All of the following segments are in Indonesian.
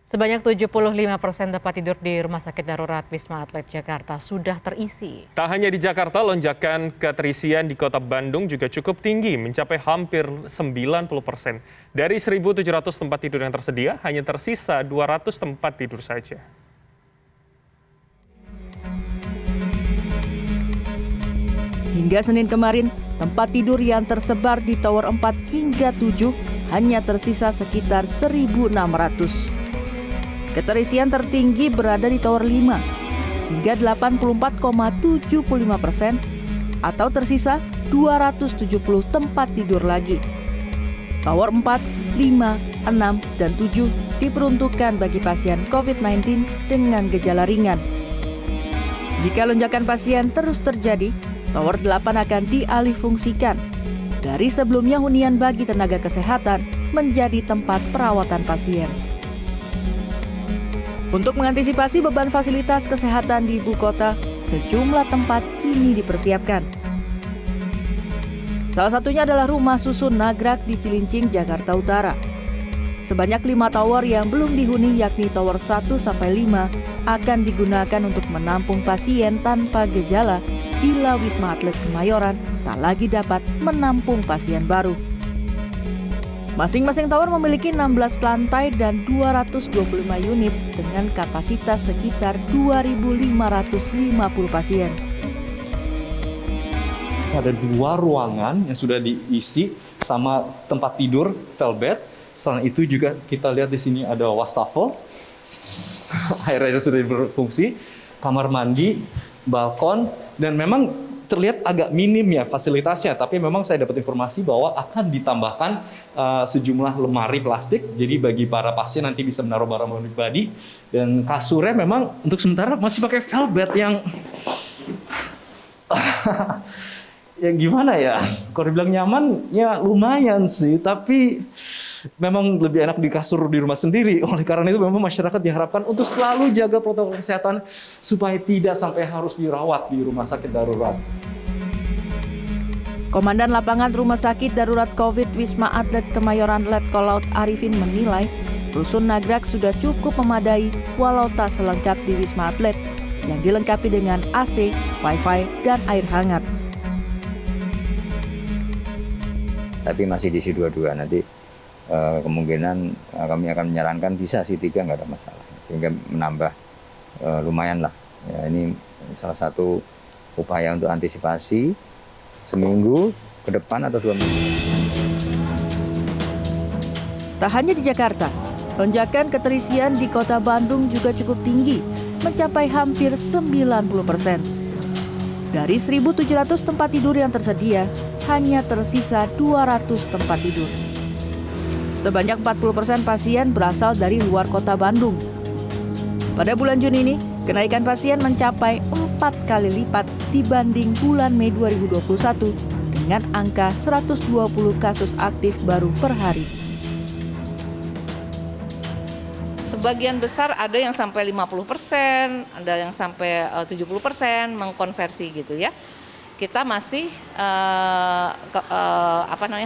Sebanyak 75% tempat tidur di Rumah Sakit Darurat Wisma Atlet Jakarta sudah terisi. Tak hanya di Jakarta, lonjakan keterisian di Kota Bandung juga cukup tinggi, mencapai hampir 90%. Dari 1.700 tempat tidur yang tersedia, hanya tersisa 200 tempat tidur saja. Hingga Senin kemarin, tempat tidur yang tersebar di Tower 4 hingga 7 hanya tersisa sekitar 1.600. Keterisian tertinggi berada di Tower 5 hingga 84,75% atau tersisa 270 tempat tidur lagi. Tower 4, 5, 6, dan 7 diperuntukkan bagi pasien COVID-19 dengan gejala ringan. Jika lonjakan pasien terus terjadi, Tower 8 akan dialihfungsikan dari sebelumnya hunian bagi tenaga kesehatan menjadi tempat perawatan pasien. Untuk mengantisipasi beban fasilitas kesehatan di ibu kota, sejumlah tempat kini dipersiapkan. Salah satunya adalah Rumah Susun Nagrak di Cilincing, Jakarta Utara. Sebanyak 5 tower yang belum dihuni yakni Tower 1-5 akan digunakan untuk menampung pasien tanpa gejala bila Wisma Atlet Kemayoran tak lagi dapat menampung pasien baru. Masing-masing tower memiliki 16 lantai dan 225 unit dengan kapasitas sekitar 2.550 pasien. Ada 2 ruangan yang sudah diisi sama tempat tidur, velbed. Selain itu juga kita lihat di sini ada wastafel, airnya sudah berfungsi, kamar mandi, balkon, dan memang terlihat agak minim ya fasilitasnya, tapi memang saya dapat informasi bahwa akan ditambahkan sejumlah lemari plastik, jadi bagi para pasien nanti bisa menaruh barang pribadi, dan kasurnya memang untuk sementara masih pakai velvet yang ya gimana ya, kalau dibilang nyaman ya lumayan sih, tapi memang lebih enak di kasur di rumah sendiri. Oleh karena itu memang masyarakat diharapkan untuk selalu jaga protokol kesehatan supaya tidak sampai harus dirawat di rumah sakit darurat. Komandan Lapangan Rumah Sakit Darurat COVID Wisma Atlet Kemayoran Letkol Laut Arifin menilai Rusun Nagrak sudah cukup memadai walau tak selengkap di Wisma Atlet yang dilengkapi dengan AC, Wi-Fi, dan air hangat. Tapi masih diisi 22 nanti. Kemungkinan kami akan menyarankan bisa sih 3 nggak ada masalah, sehingga menambah lumayan lah. Ya, ini salah satu upaya untuk antisipasi seminggu ke depan atau 2 minggu. Tak hanya di Jakarta, lonjakan keterisian di Kota Bandung juga cukup tinggi, mencapai hampir 90%. Dari 1.700 tempat tidur yang tersedia, hanya tersisa 200 tempat tidur. Sebanyak 40% pasien berasal dari luar kota Bandung. Pada bulan Juni ini, kenaikan pasien mencapai 4 kali lipat dibanding bulan Mei 2021 dengan angka 120 kasus aktif baru per hari. Sebagian besar ada yang sampai 50%, ada yang sampai 70% mengkonversi gitu ya. Kita masih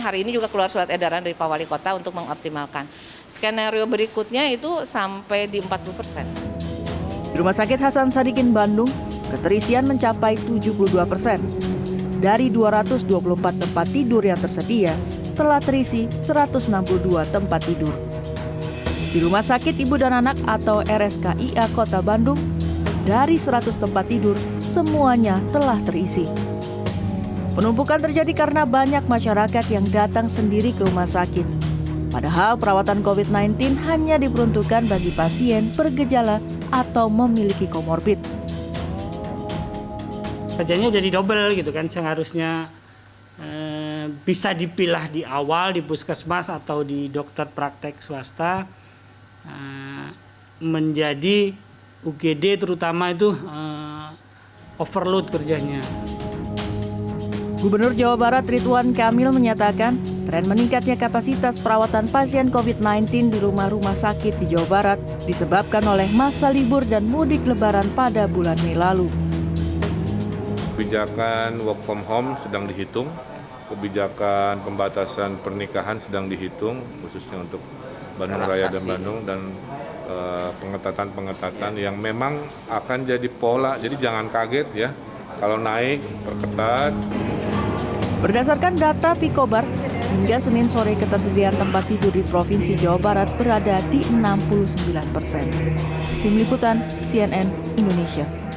hari ini juga keluar surat edaran dari Pak Wali Kota untuk mengoptimalkan. Skenario berikutnya itu sampai di 40%. Di Rumah Sakit Hasan Sadikin Bandung, keterisian mencapai 72%. Dari 224 tempat tidur yang tersedia, telah terisi 162 tempat tidur. Di Rumah Sakit Ibu dan Anak atau RSKIA Kota Bandung, dari 100 tempat tidur, semuanya telah terisi. Penumpukan terjadi karena banyak masyarakat yang datang sendiri ke rumah sakit. Padahal perawatan COVID-19 hanya diperuntukkan bagi pasien bergejala atau memiliki komorbid. Kerjanya jadi double gitu kan, seharusnya bisa dipilah di awal di puskesmas atau di dokter praktek swasta, menjadi UGD terutama itu overload kerjanya. Gubernur Jawa Barat Ridwan Kamil menyatakan tren meningkatnya kapasitas perawatan pasien COVID-19 di rumah-rumah sakit di Jawa Barat disebabkan oleh masa libur dan mudik lebaran pada bulan Mei lalu. Kebijakan work from home sedang dihitung, kebijakan pembatasan pernikahan sedang dihitung, khususnya untuk Bandung Raya dan Bandung, dan pengetatan-pengetatan yang memang akan jadi pola. Jadi jangan kaget ya kalau naik perketat. Berdasarkan data Pikobar, hingga Senin sore ketersediaan tempat tidur di Provinsi Jawa Barat berada di 69%. Tim Liputan CNN Indonesia.